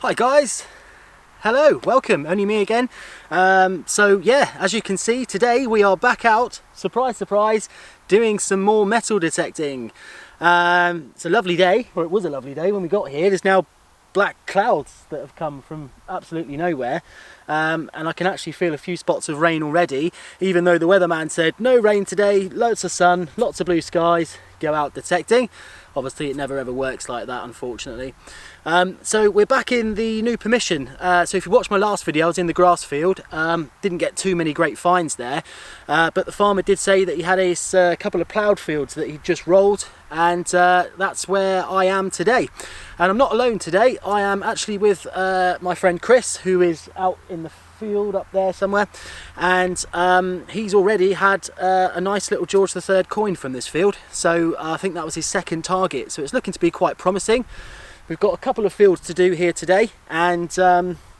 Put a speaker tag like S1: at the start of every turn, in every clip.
S1: Hi guys, hello, welcome, only me again. So yeah, as you can see, today we are back out, surprise surprise, doing some more metal detecting. It's a lovely day, or it was a lovely day when we got here. There's now black clouds that have come from absolutely nowhere, and I can actually feel a few spots of rain already, even though the weatherman said no rain today, loads of sun, lots of blue skies, go out detecting. Obviously it never ever works like that, unfortunately. So we're back in the new permission. So if you watched my last video, I was in the grass field. Didn't get too many great finds there, but the farmer did say that he had a couple of ploughed fields that he just rolled, and that's where I am today. And I'm not alone today. I am actually with my friend Chris, who is out in the field up there somewhere, and he's already had a nice little George III coin from this field, so I think that was his second target, so it's looking to be quite promising. We've got a couple of fields to do here today, and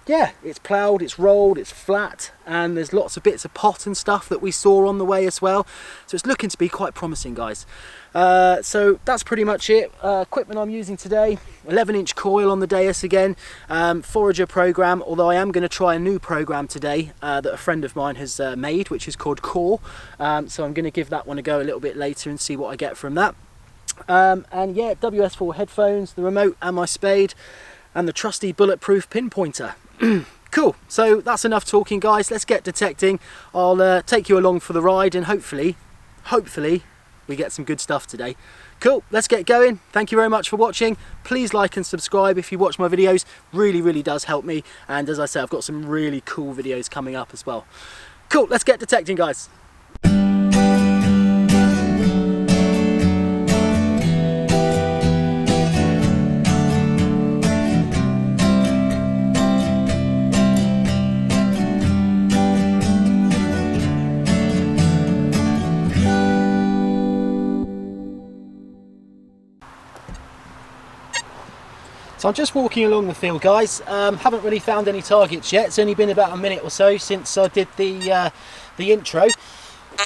S1: yeah, it's ploughed, it's rolled, it's flat, and there's lots of bits of pot and stuff that we saw on the way as well, so it's looking to be quite promising, guys. So that's pretty much it. Equipment I'm using today, 11-inch coil on the Deus again, forager program, although I am going to try a new program today that a friend of mine has made, which is called Core, so I'm going to give that one a go a little bit later and see what I get from that. And yeah, WS4 headphones, the remote and my spade, and the trusty bulletproof pinpointer. Cool, so that's enough talking, guys. Let's get detecting. I'll take you along for the ride, and hopefully we get some good stuff today. Cool, let's get going. Thank you very much for watching. Please like and subscribe if you watch my videos. Really does help me, and as I say, I've got some really cool videos coming up as well. Cool, let's get detecting, guys. So I'm just walking along the field, guys. Haven't really found any targets yet. It's only been about a minute or so since I did the intro,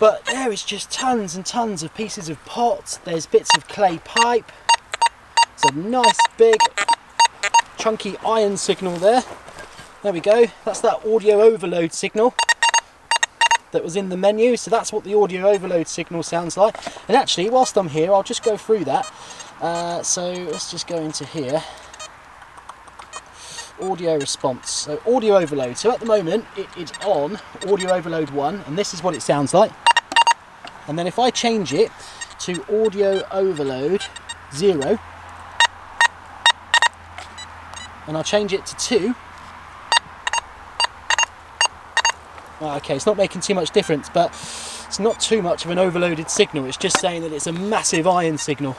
S1: but there is just tons and tons of pieces of pot. There's bits of clay pipe. It's a nice big chunky iron signal there. There we go. That's that audio overload signal that was in the menu. So that's what the audio overload signal sounds like. And actually, whilst I'm here, I'll just go through that. So let's just go into here. Audio response, so audio overload. So at the moment it is on audio overload 1, and this is what it sounds like. And then if I change it to audio overload 0, and I'll change it to 2, okay, it's not making too much difference, but it's not too much of an overloaded signal. It's just saying that it's a massive iron signal.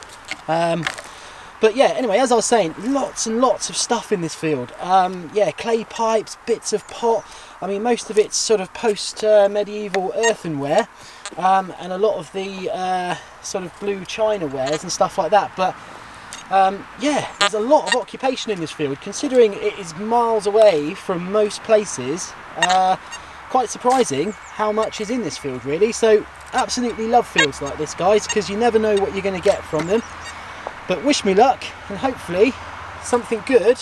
S1: But yeah, anyway, as I was saying, lots and lots of stuff in this field. Yeah, clay pipes, bits of pot. I mean, most of it's sort of post-medieval earthenware, and a lot of the sort of blue china wares and stuff like that. But yeah, there's a lot of occupation in this field, considering it is miles away from most places. Quite surprising how much is in this field, really. So absolutely love fields like this, guys, because you never know what you're going to get from them. But wish me luck, and hopefully something good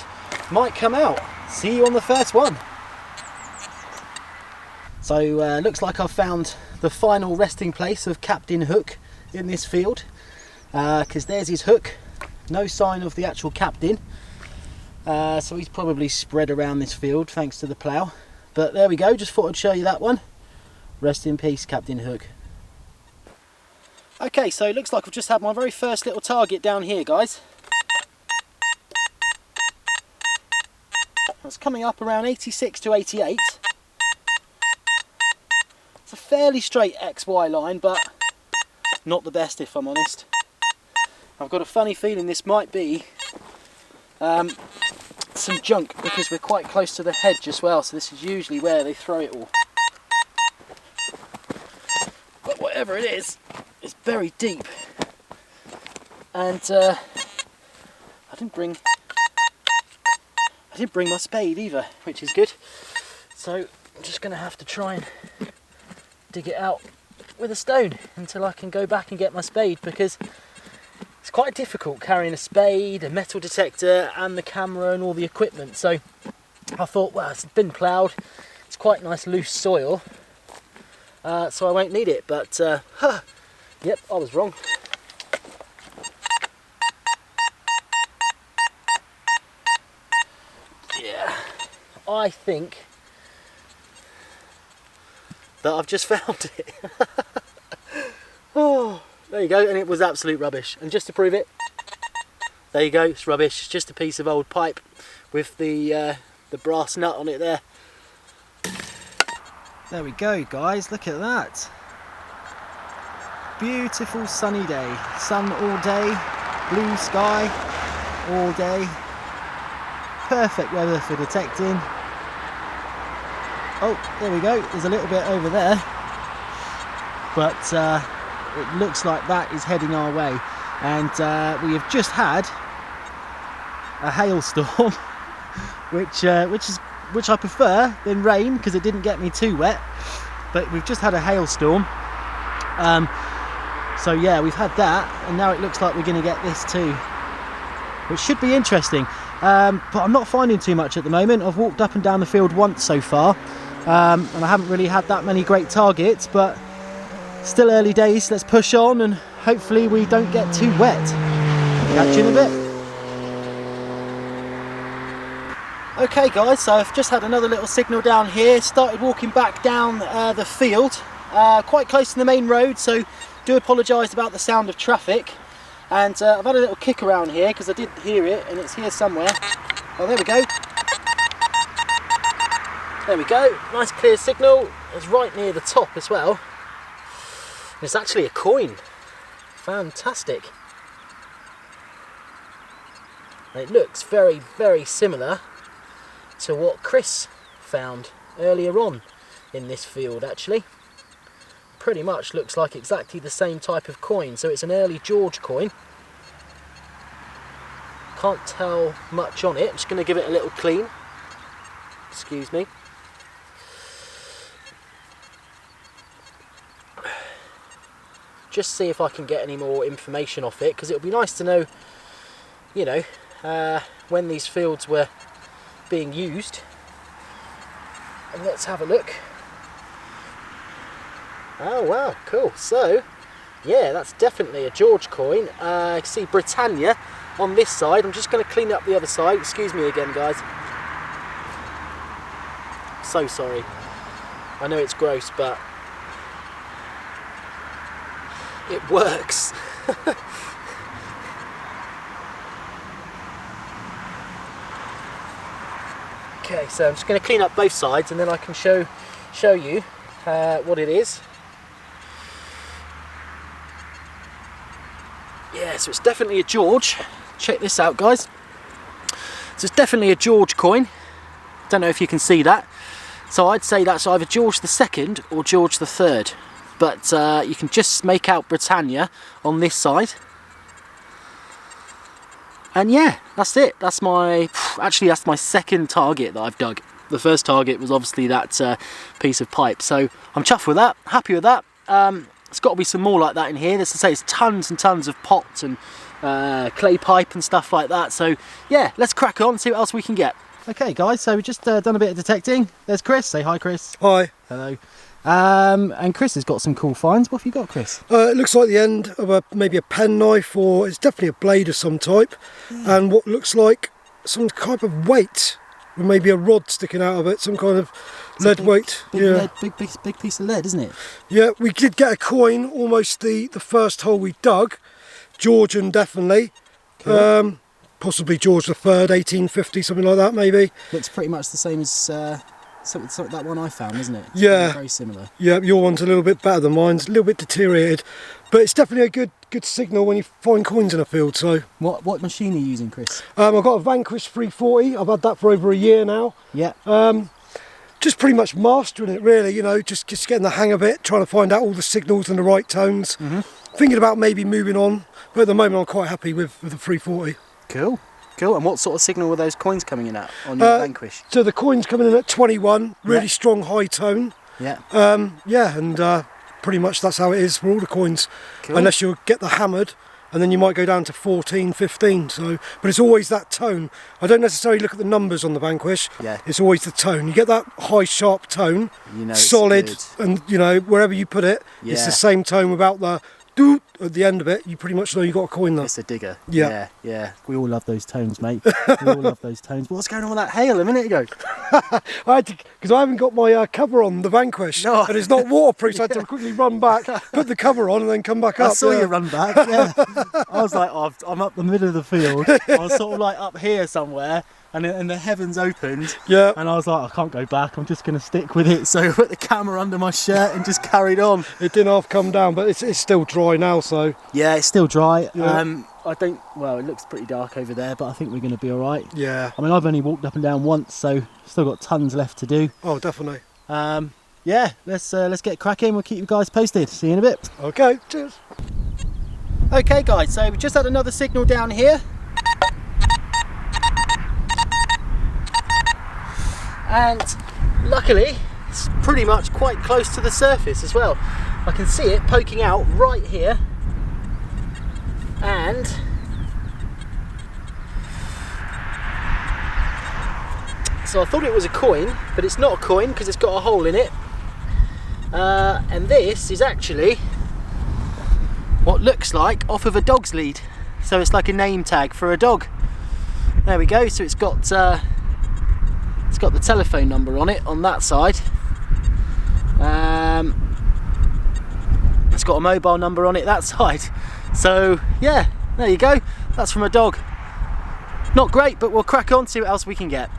S1: might come out. See you on the first one. So looks like I've found the final resting place of Captain Hook in this field, because there's his hook. No sign of the actual captain, so he's probably spread around this field thanks to the plough. But there we go, just thought I'd show you that one. Rest in peace, Captain Hook. Okay, so it looks like I've just had my very first little target down here, guys. It's coming up around 86 to 88. It's a fairly straight XY line, but not the best, if I'm honest. I've got a funny feeling this might be some junk, because we're quite close to the hedge as well, so this is usually where they throw it all. But whatever it is, it's very deep, and I didn't bring my spade either, which is good. So I'm just going to have to try and dig it out with a stone until I can go back and get my spade, because it's quite difficult carrying a spade, a metal detector and the camera and all the equipment. So I thought, well, it's been ploughed, it's quite nice loose soil, so I won't need it. But yep, I was wrong. Yeah, I think that I've just found it. Oh, there you go, and it was absolute rubbish. And just to prove it, there you go, it's rubbish. It's just a piece of old pipe with the brass nut on it there. There we go, guys, look at that. Beautiful sunny day. Sun all day, blue sky all day. Perfect weather for detecting. Oh, there we go, there's a little bit over there. But it looks like that is heading our way. And we have just had a hailstorm, which I prefer than rain because it didn't get me too wet. But we've just had a hailstorm. So yeah, we've had that, and now it looks like we're going to get this too, which should be interesting. But I'm not finding too much at the moment. I've walked up and down the field once so far, and I haven't really had that many great targets, but still early days. Let's push on and hopefully we don't get too wet. Catch you in a bit. Okay guys, so I've just had another little signal down here, started walking back down the field, quite close to the main road, so do apologise about the sound of traffic. And I've had a little kick around here because I did hear it, and it's here somewhere. Oh, there we go. There we go, nice clear signal. It's right near the top as well. It's actually a coin. Fantastic. And it looks very, very similar to what Chris found earlier on in this field actually. Pretty much looks like exactly the same type of coin, so it's an early George coin. Can't tell much on it. I'm just going to give it a little clean. Excuse me. Just see if I can get any more information off it, because it would be nice to know, you know, when these fields were being used. And let's have a look. Oh wow, cool. So yeah, that's definitely a George coin. I see Britannia on this side. I'm just going to clean up the other side. Excuse me again guys, so sorry. I know it's gross, but it works. Okay, so I'm just going to clean up both sides and then I can show you what it is. Yeah, so it's definitely a George. Check this out guys. So it's definitely a George coin. Don't know if you can see that. So I'd say that's either George II or George III. But you can just make out Britannia on this side. And yeah, that's it. That's my, actually that's my second target that I've dug. The first target was obviously that piece of pipe. So I'm chuffed with that, happy with that. There's got to be some more like that in here. As I say, it's tons and tons of pots and clay pipe and stuff like that. So yeah, let's crack on and see what else we can get. Okay guys, so we've just done a bit of detecting. There's Chris. Say hi Chris.
S2: Hi.
S1: Hello. And Chris has got some cool finds. What have you got, Chris?
S2: It looks like the end of maybe a penknife, or it's definitely a blade of some type, and what looks like some type of weight, with maybe a rod sticking out of it, some kind of lead weight.
S1: Big, big piece of lead, isn't it?
S2: Yeah, we did get a coin, almost the first hole we dug, Georgian definitely. Cool. Possibly George III, 1850, something like that maybe.
S1: Looks pretty much the same as something that one I found, isn't it?
S2: Yeah.
S1: Very similar. Yeah,
S2: your one's a little bit better than mine's, a little bit deteriorated, but it's definitely a good signal when you find coins in a field. So
S1: what machine are you using, Chris?
S2: I've got a Vanquish 340. I've had that for over a year now. Yeah. Just pretty much mastering it really, you know, just getting the hang of it, trying to find out all the signals and the right tones. Thinking about maybe moving on, but at the moment I'm quite happy with the 340.
S1: Cool. Cool. And what sort of signal were those coins coming in at on your Vanquish?
S2: So the coins coming in at 21, really strong high tone. Yeah. Yeah, and pretty much that's how it is for all the coins. Cool. Unless you get the hammered, and then you might go down to 14, 15. So, but it's always that tone. I don't necessarily look at the numbers on the Vanquish.
S1: Yeah.
S2: It's always the tone. You get that high, sharp tone,
S1: you know,
S2: solid, and you know, wherever you put it, it's the same tone without the doot at the end of it. You pretty much know you got a coin there.
S1: It's a digger.
S2: Yeah.
S1: Yeah. We all love those tones, mate. We all love those tones. What's going on with that hail a minute ago?
S2: I had to, because I haven't got my cover on the Vanquish,
S1: No.
S2: and it's not waterproof, so I had to quickly run back, put the cover on, and then come back up.
S1: I saw you run back. Yeah. I was like, oh, I'm up the middle of the field. I was sort of like up here somewhere, and the heavens opened.
S2: Yeah.
S1: And I was like, I can't go back. I'm just going to stick with it. So I put the camera under my shirt and just carried on.
S2: It didn't half come down, but it's still dry now, so.
S1: Yeah, it's still dry.
S2: Yeah.
S1: Well, it looks pretty dark over there, but I think we're going to be all right.
S2: Yeah.
S1: I mean, I've only walked up and down once, so still got tons left to do.
S2: Oh, definitely.
S1: Yeah, let's get cracking. We'll keep you guys posted. See you in a bit.
S2: Okay, cheers.
S1: Okay, guys, so we just had another signal down here. And luckily, it's pretty much quite close to the surface as well. I can see it poking out right here. And so I thought it was a coin, but it's not a coin because it's got a hole in it. And this is actually what looks like off of a dog's lead. So it's like a name tag for a dog. There we go. So it's got the telephone number on it on that side. It's got a mobile number on it that side. So yeah, there you go. That's from a dog. Not great, but we'll crack on, see what else we can get.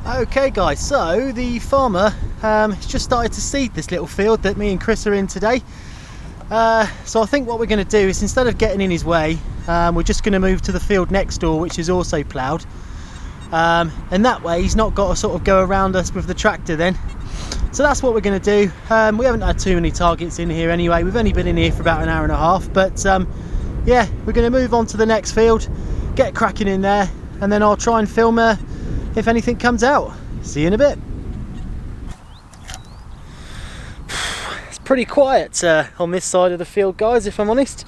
S1: Okay guys, so the farmer has just started to seed this little field that me and Chris are in today. So I think what we're going to do is, instead of getting in his way, we're just going to move to the field next door, which is also ploughed. And that way he's not got to sort of go around us with the tractor then. So that's what we're going to do. We haven't had too many targets in here anyway. We've only been in here for about an hour and a half, but yeah, we're going to move on to the next field, get cracking in there, and then I'll try and film if anything comes out. See you in a bit. It's pretty quiet on this side of the field, guys, if I'm honest.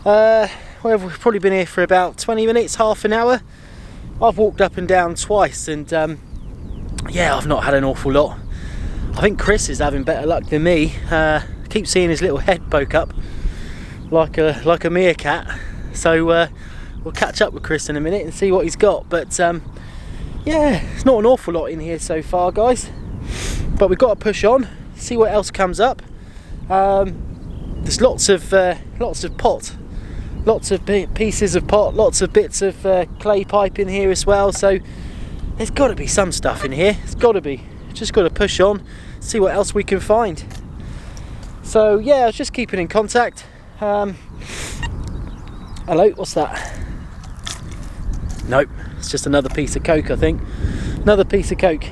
S1: Well, we've probably been here for about 20 minutes, half an hour. I've walked up and down twice, and yeah, I've not had an awful lot. I think Chris is having better luck than me. I keep seeing his little head poke up like a meerkat. So we'll catch up with Chris in a minute and see what he's got. But yeah, it's not an awful lot in here so far, guys. But we've got to push on, see what else comes up. There's lots of pot, lots of pieces of pot, lots of bits of clay pipe in here as well. So there's got to be some stuff in here. It's got to be. Just got to push on, see what else we can find. So yeah, I was just keeping in contact. Hello, what's that? Nope, it's just another piece of coke, I think. Another piece of coke.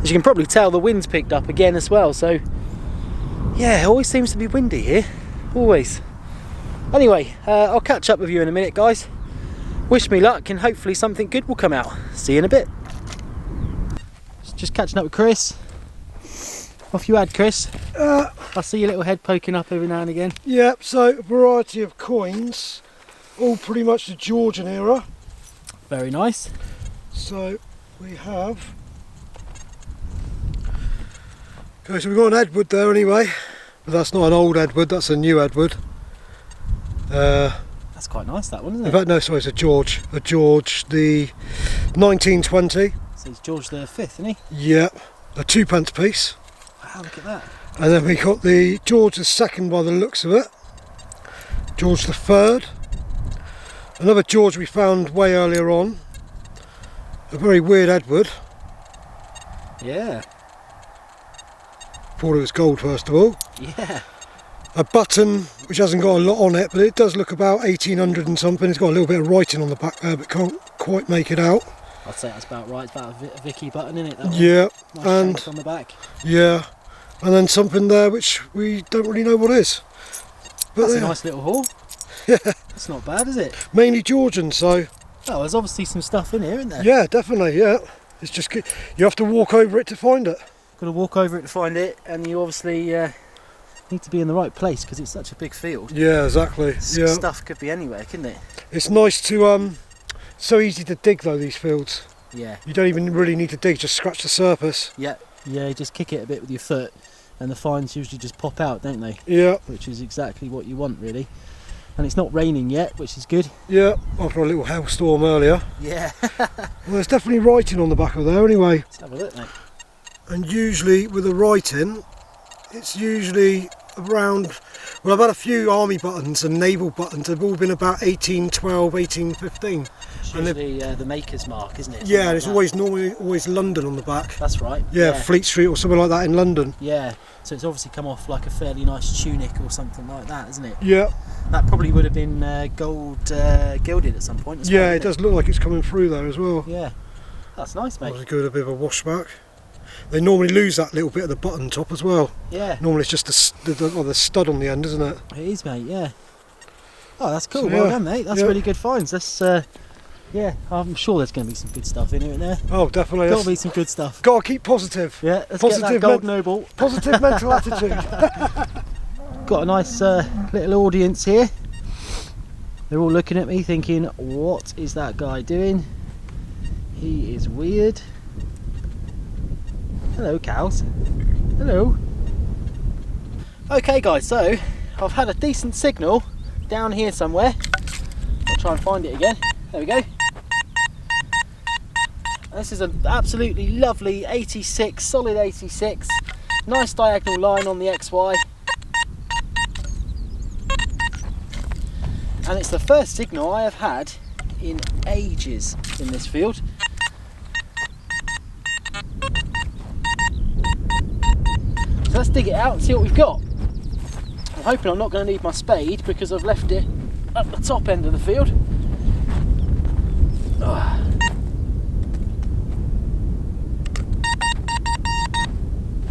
S1: As you can probably tell, the wind's picked up again as well. So yeah, it always seems to be windy here, always. Anyway, I'll catch up with you in a minute, guys. Wish me luck, and hopefully something good will come out. See you in a bit. Just catching up with Chris. Off you had, Chris. I see your little head poking up every now and again.
S2: Yep, so a variety of coins, all pretty much the Georgian era.
S1: Very nice.
S2: So we have... Okay, so we've got an Edward there anyway, but that's not an old Edward, that's a new Edward.
S1: That's quite nice, that one, isn't it?
S2: In fact, no, sorry, it's a George, the 1920.
S1: So it's George the Fifth, isn't he?
S2: Yeah, a 2p piece.
S1: Wow, look at that.
S2: And then we got the George II by the looks of it. George III. Another George we found way earlier on. A very weird Edward.
S1: Yeah.
S2: Thought it was gold first of all.
S1: Yeah.
S2: A button which hasn't got a lot on it, but it does look about 1800 and something. It's got a little bit of writing on the back there, but can't quite make it out.
S1: I'd say that's about right. It's about a Vicky button, isn't it? That one?
S2: Yeah.
S1: Nice
S2: and
S1: shank on the back.
S2: Yeah. And then something there which we don't really know what is. But
S1: That's a nice little haul.
S2: Yeah.
S1: That's not bad, is it?
S2: Mainly Georgian, so.
S1: Oh, there's obviously some stuff in here, isn't there?
S2: Yeah, definitely. Yeah. It's just you have to walk over it to find it.
S1: Got to walk over it to find it, and you obviously Need to be in the right place because it's such a big field.
S2: Yeah, exactly. Yeah.
S1: Stuff could be anywhere, couldn't it?
S2: It's nice to so easy to dig though, these fields.
S1: Yeah.
S2: You don't even really need to dig, just scratch the surface.
S1: Yeah. Yeah, you just kick it a bit with your foot and the fines usually just pop out, don't they?
S2: Yeah.
S1: Which is exactly what you want, really. And it's not raining yet, which is good.
S2: Yeah, after a little hailstorm earlier.
S1: Yeah.
S2: Well, there's definitely writing on the back of there anyway.
S1: Let's have a look, mate.
S2: And usually with the writing, it's usually around, well, I've had a few army buttons and naval buttons. They've all been about 1812, 1815.
S1: It's usually the maker's mark, isn't it?
S2: Yeah, and it's always normally always London on the back.
S1: That's right.
S2: Yeah, Fleet Street or something like that in London.
S1: Yeah, so it's obviously come off like a fairly nice tunic or something like that, isn't it?
S2: Yeah.
S1: That probably would have been gold gilded at some point as well.
S2: Yeah, it does look like it's coming through there as well.
S1: Yeah, that's nice, mate.
S2: Obviously give it a bit of a washback. They normally lose that little bit of the button top as well.
S1: Yeah.
S2: Normally it's just the stud on the end, isn't it?
S1: It is, mate, yeah. Oh, that's cool.
S2: So,
S1: well
S2: yeah.
S1: done, mate. That's really good finds. Let's, yeah, I'm sure there's going to be some good stuff in here and there.
S2: Oh, definitely.
S1: Got to be some good stuff.
S2: Got to keep positive.
S1: Yeah, let's get that gold noble.
S2: Positive mental attitude.
S1: Got a nice little audience here. They're all looking at me thinking, what is that guy doing? He is weird. Hello, cows. Hello. Okay, guys, so I've had a decent signal down here somewhere. I'll try and find it again. There we go. This is an absolutely lovely 86, solid 86. Nice diagonal line on the XY. And it's the first signal I have had in ages in this field. So let's dig it out and see what we've got. I'm hoping I'm not going to need my spade because I've left it at the top end of the field.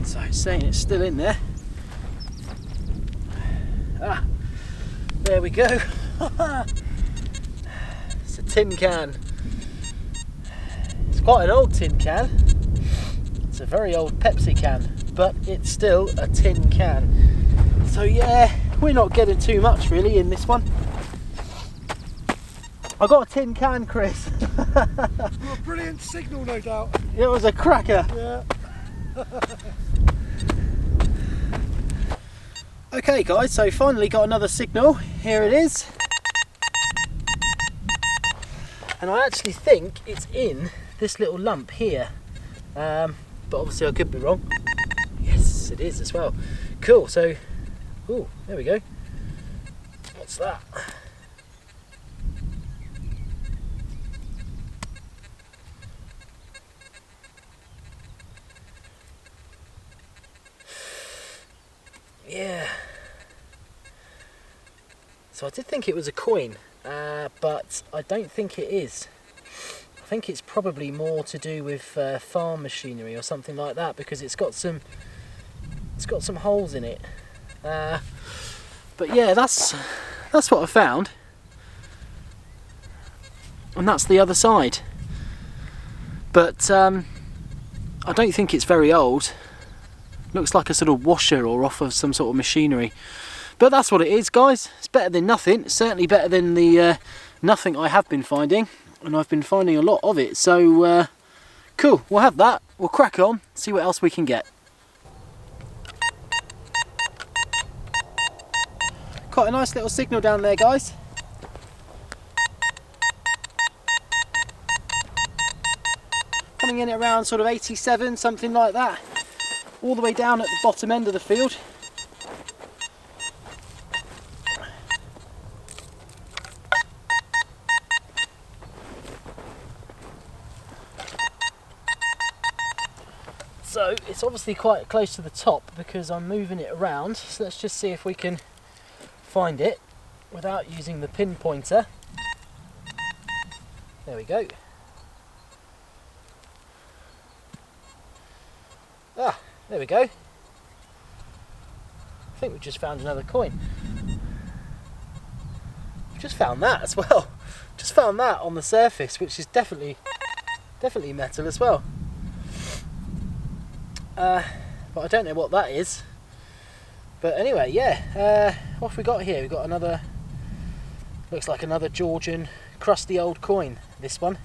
S1: So it's saying it's still in there. Ah, there we go. It's a tin can. It's quite an old tin can. It's a very old Pepsi can, but it's still a tin can. So yeah, we're not getting too much really in this one. I got a tin can, Chris.
S2: A brilliant signal, no doubt.
S1: It was a cracker.
S2: Yeah.
S1: Okay guys, so finally got another signal. Here it is. And I actually think it's in this little lump here. But obviously I could be wrong. Yes, it is as well. Cool, so, ooh, there we go. What's that? Yeah. So I did think it was a coin, but I don't think it is. I think it's probably more to do with farm machinery or something like that, because it's got some holes in it. But yeah, that's what I found, and that's the other side. But I don't think it's very old. Looks like a sort of washer or off of some sort of machinery. But that's what it is, guys. It's better than nothing. It's certainly better than the nothing I have been finding. And I've been finding a lot of it. So, cool. We'll have that. We'll crack on. See what else we can get. Quite a nice little signal down there, guys. Coming in at around sort of 87, something like that. All the way down at the bottom end of the field. So it's obviously quite close to the top because I'm moving it around. So let's just see if we can find it without using the pinpointer. There we go. Ah, there we go. I think we just found another coin. We've just found that as well. Just found that on the surface, which is definitely metal as well. But I don't know what that is. But anyway, yeah, what have we got here? We've got another, looks like another Georgian crusty old coin, this one.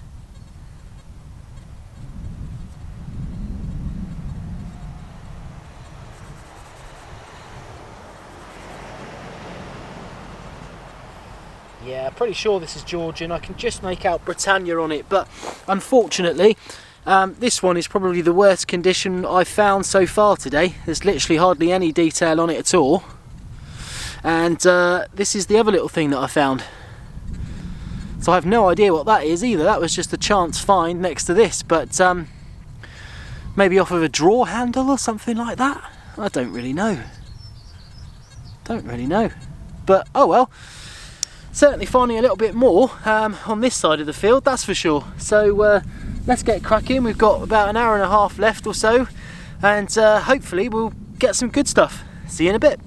S1: Yeah, pretty sure this is Georgian. I can just make out Britannia on it, but unfortunately this one is probably the worst condition I've found so far today. There's literally hardly any detail on it at all. And this is the other little thing that I found. So I have no idea what that is either. That was just a chance find next to this, but maybe off of a drawer handle or something like that. I don't really know. Don't really know. But oh well. Certainly finding a little bit more on this side of the field, that's for sure. So let's get cracking. We've got about an hour and a half left or so, and hopefully we'll get some good stuff. See you in a bit.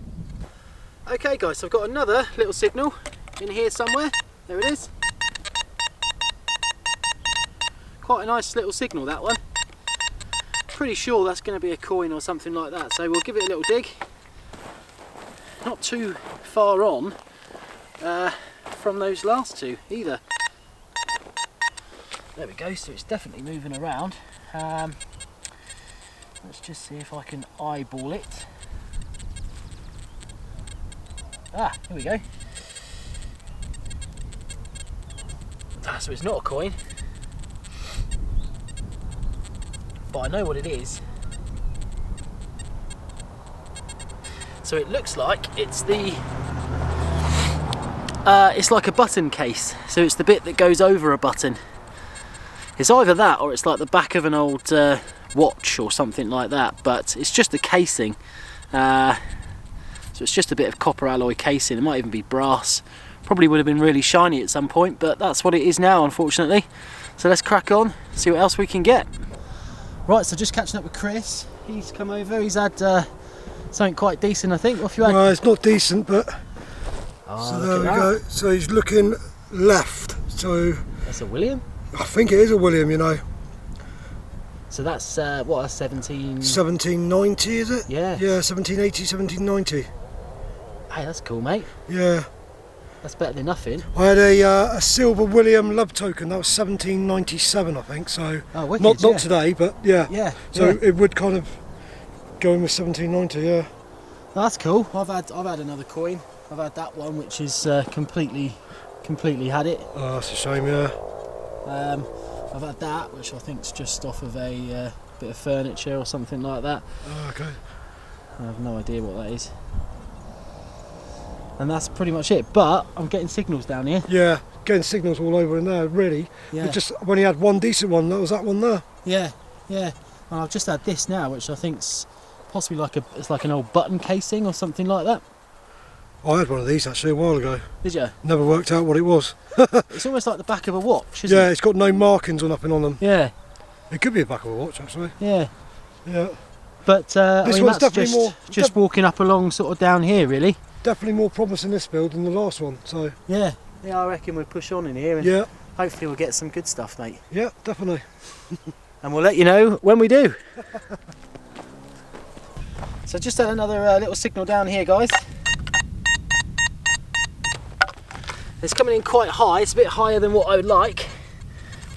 S1: Okay guys, so I've got another little signal in here somewhere. There it is. Quite a nice little signal, that one. Pretty sure that's going to be a coin or something like that, so we'll give it a little dig. Not too far on from those last two either. There we go, so it's definitely moving around. Let's just see if I can eyeball it. Ah, here we go. Ah, so it's not a coin, but I know what it is. So it looks like it's the it's like a button case, so it's the bit that goes over a button. It's either that or it's like the back of an old watch or something like that, but it's just the casing. So it's just a bit of copper alloy casing. It might even be brass. Probably would have been really shiny at some point, but that's what it is now, unfortunately. So let's crack on, see what else we can get. Right, so just catching up with Chris. He's come over, he's had something quite decent, I think. What have you had?
S2: Well, it's not decent, but...
S1: Oh,
S2: so there we go. So he's looking left. So
S1: that's a William?
S2: I think it is a William, you know.
S1: So that's what, a
S2: 1790, is it?
S1: Yeah.
S2: Yeah, 1780, 1790.
S1: Hey, that's cool, mate.
S2: Yeah.
S1: That's better than nothing.
S2: I had a silver William love token. That was 1797, I think. So
S1: wicked,
S2: not
S1: yeah.
S2: Today, but yeah.
S1: Yeah.
S2: So
S1: yeah.
S2: it would kind of go in with 1790. Yeah.
S1: Well, that's cool. I've had another coin. I've had that one, which is completely had it.
S2: Oh, that's a shame. Yeah.
S1: I've had that, which I think's just off of a bit of furniture or something like that.
S2: Oh, okay.
S1: I have no idea what that is. And that's pretty much it. But I'm getting signals down here.
S2: Yeah, getting signals all over in there. Really.
S1: Yeah.
S2: But just when he had one decent one, that was that one there.
S1: Yeah, yeah. And I've just had this now, which I think's possibly it's like an old button casing or something like that.
S2: I had one of these actually a while ago.
S1: Did you?
S2: Never worked out what it was.
S1: It's almost like the back of a watch, isn't it?
S2: Yeah, it's got no markings or nothing on them.
S1: Yeah.
S2: It could be the back of a watch actually.
S1: Yeah.
S2: Yeah.
S1: But I
S2: this
S1: mean,
S2: one's
S1: that's
S2: definitely
S1: just walking up along sort of down here, really.
S2: Definitely more promising this build than the last one. So.
S1: Yeah. Yeah, I reckon we'll push on in here and
S2: yeah.
S1: Hopefully we'll get some good stuff, mate.
S2: Yeah, definitely.
S1: And we'll let you know when we do. So just had another little signal down here, guys. It's coming in quite high. It's a bit higher than what I would like,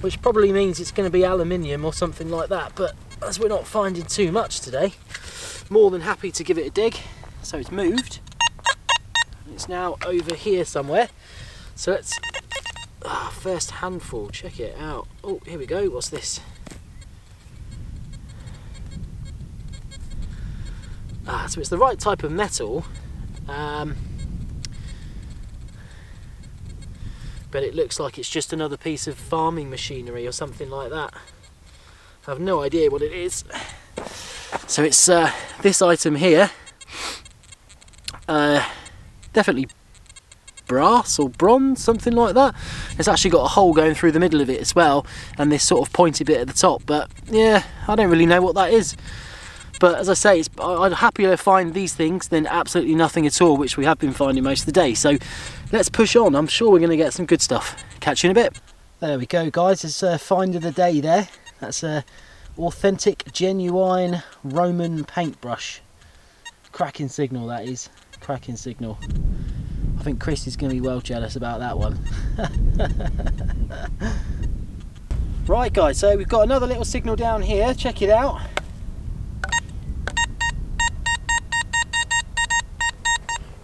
S1: which probably means it's going to be aluminium or something like that, but as we're not finding too much today, more than happy to give it a dig. So it's moved. It's now over here somewhere. So let's first handful, check it out. Oh, here we go. What's this? So it's the right type of metal, but it looks like it's just another piece of farming machinery or something like that. I have no idea what it is. So it's this item here, definitely brass or bronze, something like that. It's actually got a hole going through the middle of it as well, and this sort of pointy bit at the top, but yeah, I don't really know what that is. But as I say, I'd happier find these things than absolutely nothing at all, which we have been finding most of the day. So let's push on. I'm sure we're going to get some good stuff. Catch you in a bit. There we go, guys. It's find of the day there. That's a authentic, genuine Roman paintbrush. Cracking signal, that is. Cracking signal. I think Chris is going to be well jealous about that one. Right guys, so we've got another little signal down here, check it out.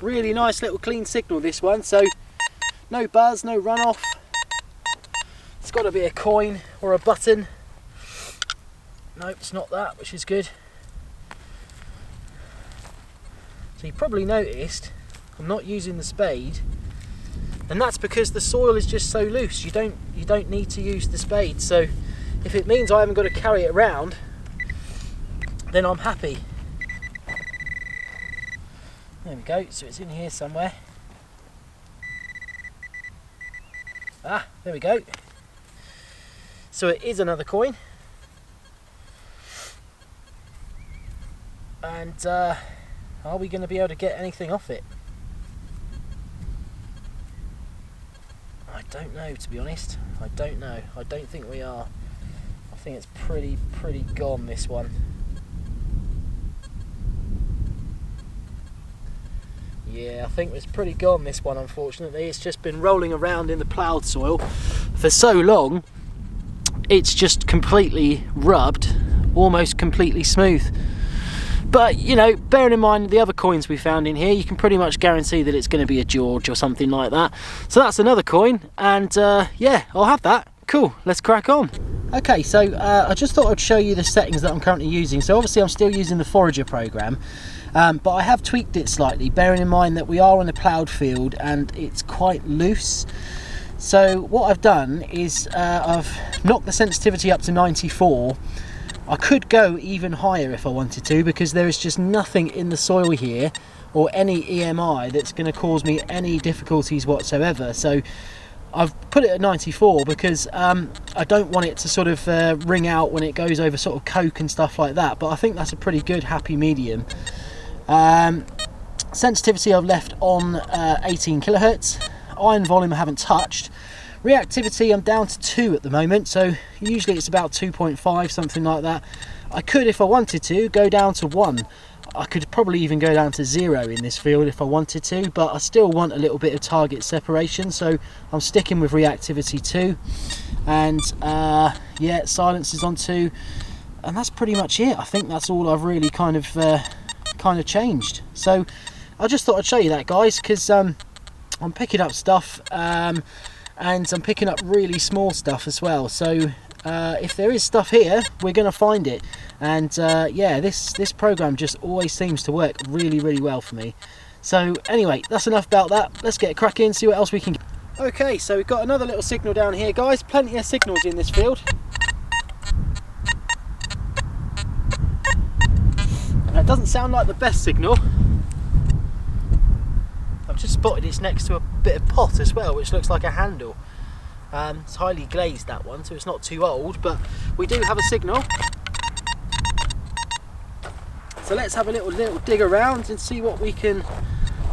S1: Really nice little clean signal this one, so no buzz, no runoff. It's got to be a coin or a button. Nope, it's not that, which is good. So you probably noticed I'm not using the spade, and that's because the soil is just so loose. You don't need to use the spade. So if it means I haven't got to carry it around, then I'm happy. There we go. So it's in here somewhere. Ah, there we go. So it is another coin, and are we going to be able to get anything off it? I don't know, to be honest. I don't know. I don't think we are. I think it's pretty gone, this one. Yeah, I think it's pretty gone, this one, unfortunately. It's just been rolling around in the ploughed soil for so long, it's just completely rubbed, almost completely smooth. But, you know, bearing in mind the other coins we found in here, you can pretty much guarantee that it's going to be a George or something like that. So that's another coin, and yeah, I'll have that. Cool, let's crack on. Okay, so I just thought I'd show you the settings that I'm currently using. So obviously I'm still using the Forager program, but I have tweaked it slightly, bearing in mind that we are on a ploughed field and it's quite loose. So what I've done is I've knocked the sensitivity up to 94. I could go even higher if I wanted to, because there is just nothing in the soil here or any EMI that's going to cause me any difficulties whatsoever. So I've put it at 94 because I don't want it to sort of ring out when it goes over sort of coke and stuff like that, but I think that's a pretty good happy medium. Sensitivity I've left on 18 kilohertz. Iron volume I haven't touched. Reactivity I'm down to 2 at the moment, so usually it's about 2.5, something like that. I could, if I wanted to, go down to 1. I could probably even go down to 0 in this field if I wanted to, but I still want a little bit of target separation, so I'm sticking with reactivity 2. And yeah, silence is on 2, and that's pretty much it. I think that's all I've really kind of changed. So I just thought I'd show you that, guys, because I'm picking up stuff. And I'm picking up really small stuff as well, so if there is stuff here, we're going to find it. And yeah, this program just always seems to work really well for me. So anyway, that's enough about that. Let's get cracking, see what else we can get. Okay, so we've got another little signal down here, guys. Plenty of signals in this field. It doesn't sound like the best signal. Just spotted it's next to a bit of pot as well, which looks like a handle. It's highly glazed, that one, so it's not too old, but we do have a signal. So let's have a little dig around and see what we can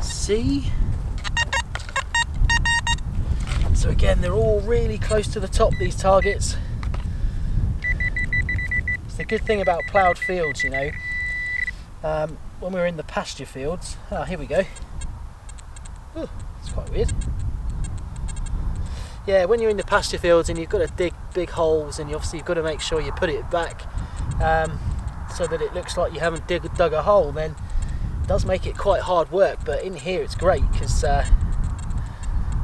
S1: see. So again, they're all really close to the top, these targets. It's the good thing about ploughed fields, you know. When we're in the pasture fields, here we go. Oh, that's quite weird. Yeah, when you're in the pasture fields and you've got to dig big holes, and obviously you've got to make sure you put it back so that it looks like you haven't dug a hole, then it does make it quite hard work. But in here it's great because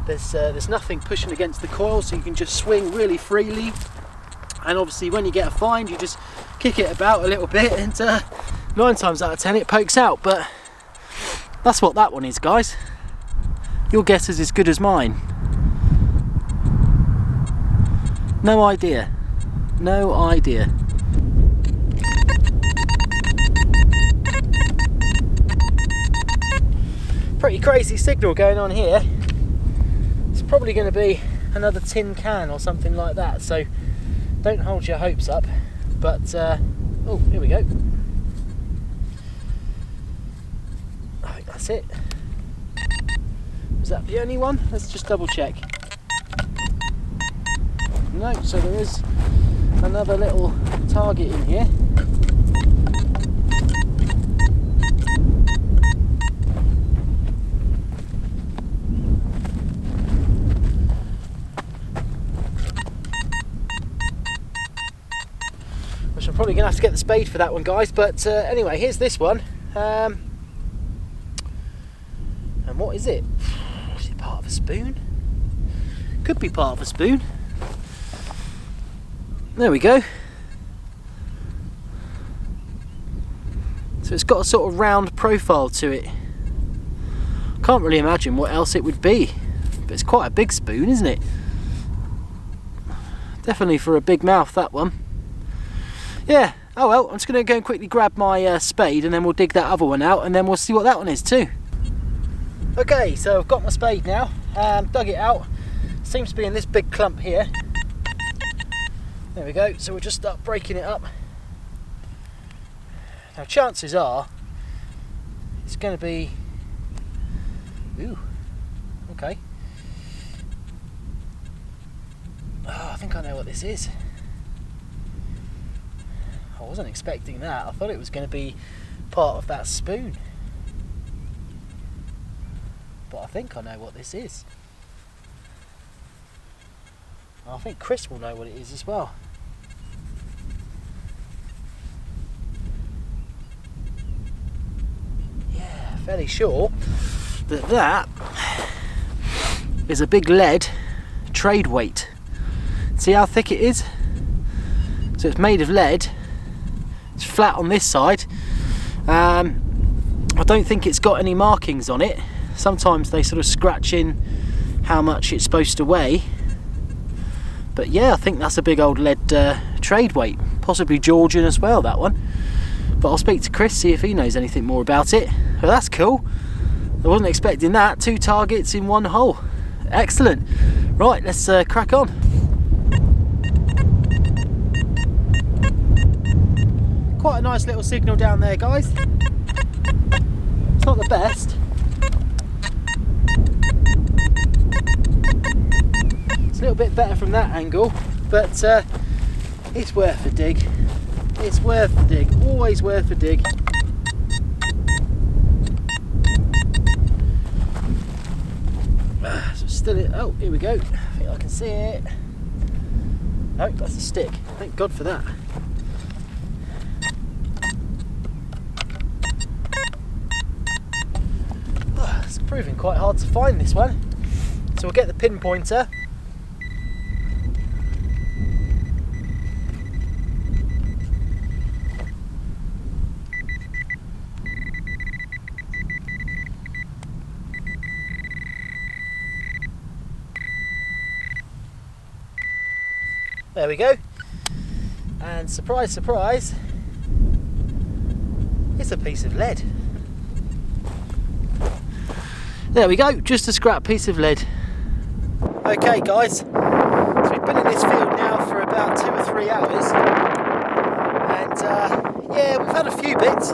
S1: there's nothing pushing against the coil, so you can just swing really freely. And obviously when you get a find, you just kick it about a little bit, and 9 times out of 10 it pokes out. But that's what that one is, guys. Your guess is as good as mine. No idea. No idea. Pretty crazy signal going on here. It's probably going to be another tin can or something like that, so don't hold your hopes up. But, oh, here we go. I think that's it. Is that the only one? Let's just double check. No, so there is another little target in here. which I'm probably going to have to get the spade for that one, guys. But anyway, here's this one. And what is it? Is it part of a spoon? Could be part of a spoon. There we go. So it's got a sort of round profile to it. Can't really imagine what else it would be, but it's quite a big spoon, isn't it? Definitely for a big mouth, that one. Yeah, oh well, I'm just going to go and quickly grab my spade, and then we'll dig that other one out, and then we'll see what that one is too. Okay, so I've got my spade now, dug it out. Seems to be in this big clump here. There we go, so we'll just start breaking it up. Now chances are it's going to be... Ooh, okay. Oh, I think I know what this is. I wasn't expecting that. I thought it was going to be part of that spoon. But I think I know what this is. I think Chris will know what it is as well. Yeah, fairly sure that that is a big lead trade weight. See how thick it is? So it's made of lead. It's flat on this side. I don't think it's got any markings on it. Sometimes they sort of scratch in how much it's supposed to weigh. But yeah, I think that's a big old lead trade weight. Possibly Georgian as well, that one. But I'll speak to Chris, see if he knows anything more about it. Well, that's cool. I wasn't expecting that. 2 targets in 1 hole. Excellent. Right, let's crack on. Quite a nice little signal down there, guys. It's not the best. It's a little bit better from that angle, but it's worth a dig. It's worth a dig. Always worth a dig. So still, oh, here we go. I think I can see it. No, that's a stick. Thank God for that. It's proving quite hard to find this one. So we'll get the pinpointer. There we go. And surprise, surprise, it's a piece of lead. There we go, just a scrap piece of lead. Okay guys, so we've been in this field now for about 2 or 3 hours, and yeah, we've had a few bits,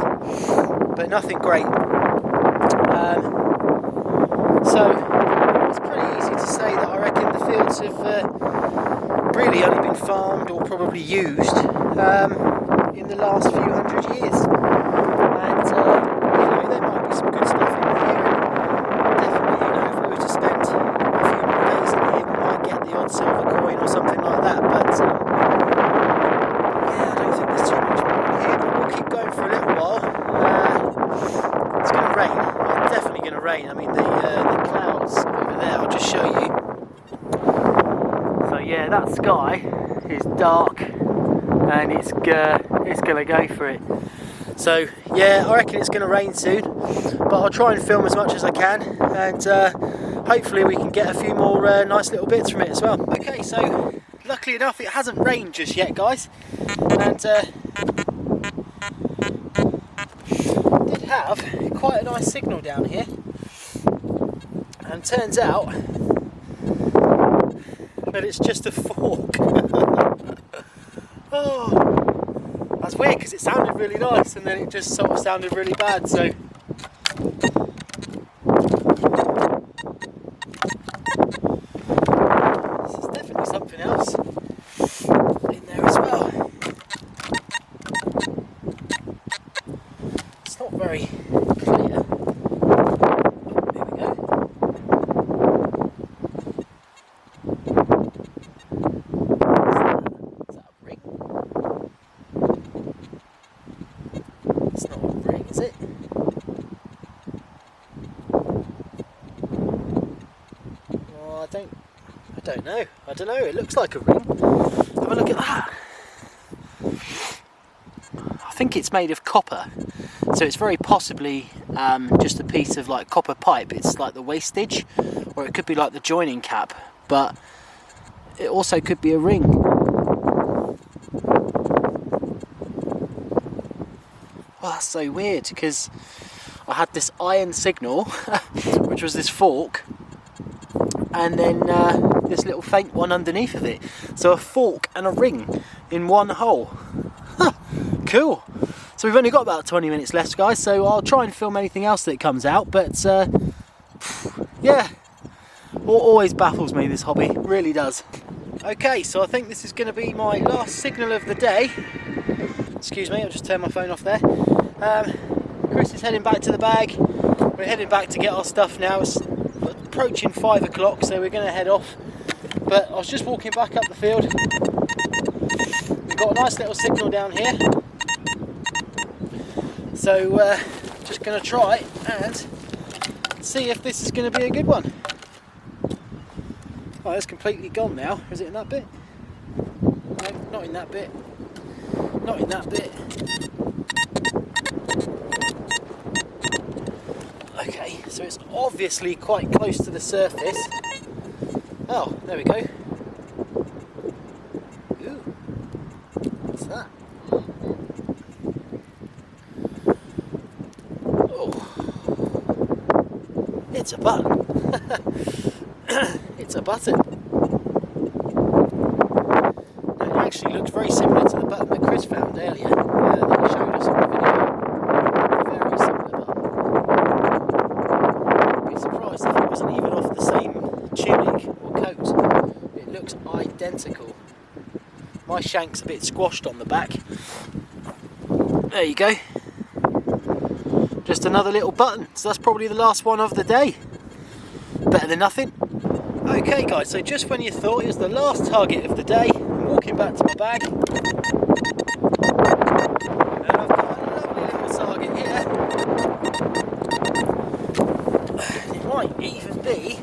S1: but nothing great. So it's pretty easy to say that I reckon the fields have really only been farmed or probably used in the last few hundred years. And you know, there might be some good stuff in here. Definitely, you know, if we were to spend a few more days in here, we might get the odd silver coin or something like that. But yeah, I don't think there's too much more in here. But we'll keep going for a little while. It's going to rain. It's definitely going to rain. I mean, the clouds over there, I'll just show you. So yeah, that sky is dark, and it's going to go for it. So yeah, I reckon it's going to rain soon, but I'll try and film as much as I can, and hopefully we can get a few more nice little bits from it as well. Okay, so luckily enough it hasn't rained just yet, guys, and did have quite a nice signal down here, and turns out that it's just a fork. Oh, that's weird because it sounded really nice and then it just sort of sounded really bad. So this is definitely something else in there as well. It's not very clear. There we go. Is that a ring? That's it. Oh, I don't know. I don't know. It looks like a ring. Have a look at that. I think it's made of copper, so it's very possibly just a piece of like copper pipe. It's like the wastage, or it could be like the joining cap, but it also could be a ring. Oh, that's so weird, because I had this iron signal, which was this fork, and then this little faint one underneath of it. So a fork and a ring in one hole. Huh, cool. So we've only got about 20 minutes left, guys, so I'll try and film anything else that comes out, but yeah, always baffles me, this hobby, really does. Okay, so I think this is going to be my last signal of the day. Excuse me, I'll just turn my phone off there. Chris is heading back to the bag. We're heading back to get our stuff now. It's approaching 5 o'clock, so we're going to head off. But I was just walking back up the field. We've got a nice little signal down here. So just going to try and see if this is going to be a good one. Oh, it's completely gone now. Is it in that bit? No, not in that bit. Not in that bit. Okay, so it's obviously quite close to the surface. Oh, there we go. Ooh, what's that? Oh, it's a button. It's a button. And it actually looks very similar to the button that Chris found earlier, that he showed us in the video. Very similar button. I'd be surprised if it wasn't even off the same tunic or coat. It looks identical. My shank's a bit squashed on the back. There you go. Just another little button. So that's probably the last one of the day. Better than nothing. Okay guys, so just when you thought it was the last target of the day, I'm walking back to my bag. And I've got a lovely little target here. It might even be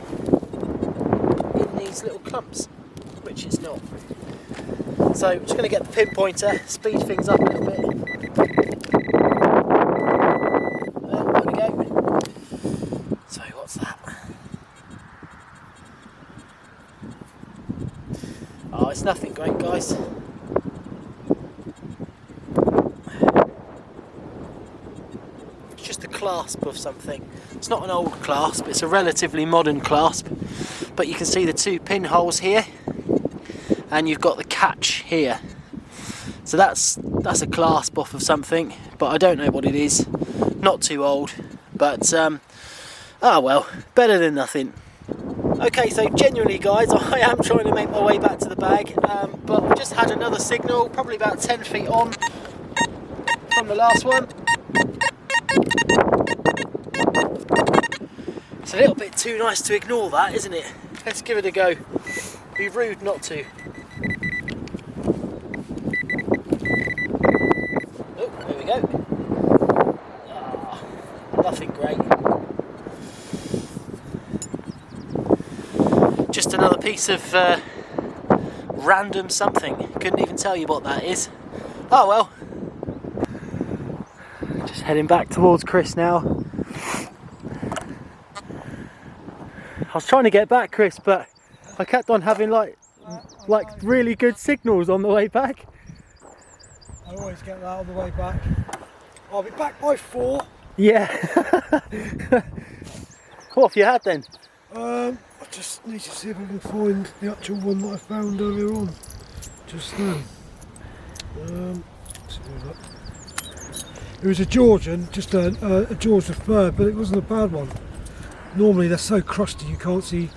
S1: in these little clumps, which it's not. So I'm just going to get the pinpointer, speed things up a little bit. There we go. So what's that? Oh, it's nothing great, guys. It's just a clasp of something. It's not an old clasp, it's a relatively modern clasp. But you can see the two pinholes here, and you've got the catch here. So that's a clasp off of something, but I don't know what it is. Not too old, but oh well, better than nothing. Okay, so genuinely guys, I am trying to make my way back to the bag, but I've just had another signal, probably about 10 feet on from the last one. It's a little bit too nice to ignore that, isn't it? Let's give it a go. Be rude not to. Oh, there we go. Ah, nothing great. Just another piece of random something. Couldn't even tell you what that is. Oh well. Just heading back towards Chris now. I was trying to get back, Chris, but I kept on having like really good signals on the way back.
S2: I always get that on the way back. I'll be back by 4.
S1: Yeah. What have you had then?
S2: I just need to see if I can find the actual one that I found earlier on. Just then. Let's see what that. It was a Georgian, just a Georgia fir, but it wasn't a bad one. Normally they're so crusty you can't see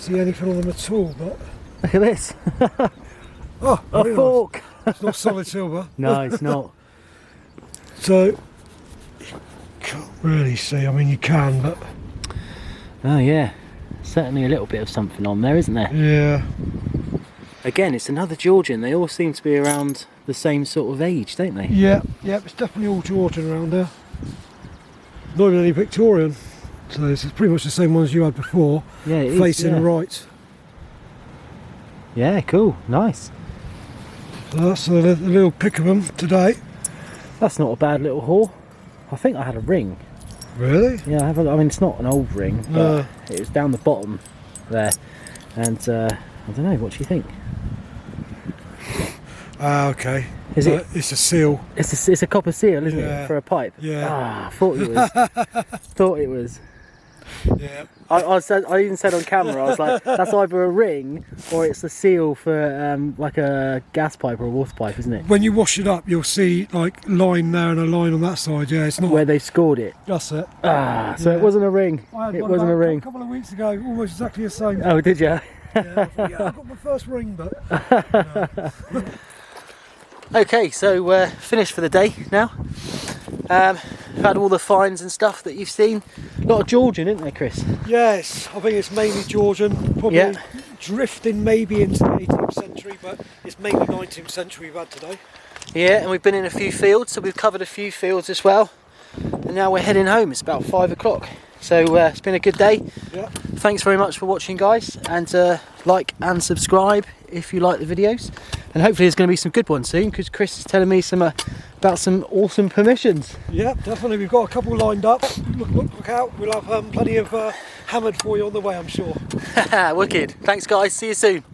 S2: anything on them at all. But
S1: look at this.
S2: Oh,
S1: a fork.
S2: Nice. It's not solid silver.
S1: No, it's not.
S2: So you can't really see. I mean, you can, but
S1: oh yeah. Certainly a little bit of something on there, isn't there?
S2: Yeah.
S1: Again, it's another Georgian. They all seem to be around the same sort of age, don't they?
S2: Yeah, it's definitely all Georgian around there. not even any Victorian. So this is pretty much the same ones you had before.
S1: Yeah, it
S2: facing
S1: is, yeah.
S2: right.
S1: Yeah, cool, nice.
S2: So that's a little pick of them today.
S1: That's not a bad little haul. I think I had a ring.
S2: Really?
S1: Yeah, I mean, it's not an old ring, but it was down the bottom there. And I don't know, what do you think?
S2: Ah, okay.
S1: Is it?
S2: It's a seal.
S1: It's a copper seal, isn't it, for a pipe?
S2: Yeah.
S1: Ah, I thought it was. Thought it was.
S2: Yeah.
S1: I even said on camera, I was like, that's either a ring or it's a seal for like a gas pipe or a water pipe, isn't it?
S2: When you wash it up, you'll see like line there and a line on that side. Yeah, it's not
S1: where they scored it.
S2: That's it.
S1: Ah, so it wasn't a ring. It wasn't a ring.
S2: A couple of weeks ago, almost exactly the same.
S1: Oh, did you?
S2: Yeah, I got my first ring, but. No.
S1: Okay, so finished for the day now. Had all the finds and stuff that you've seen. A lot of Georgian, isn't there, Chris?
S2: Yes, I think it's mainly Georgian. Probably drifting maybe into the 18th century, but it's mainly 19th century we've had today.
S1: Yeah, and we've been in a few fields, so we've covered a few fields as well. And now we're heading home. It's about 5 o'clock. So it's been a good day.
S2: Yeah.
S1: Thanks very much for watching, guys, and like and subscribe if you like the videos. And hopefully there's going to be some good ones soon, because Chris is telling me some about some awesome permissions.
S2: Yeah, definitely. We've got a couple lined up. Look out. We'll have plenty of hammered for you on the way, I'm sure.
S1: Wicked. Thanks, guys. See you soon.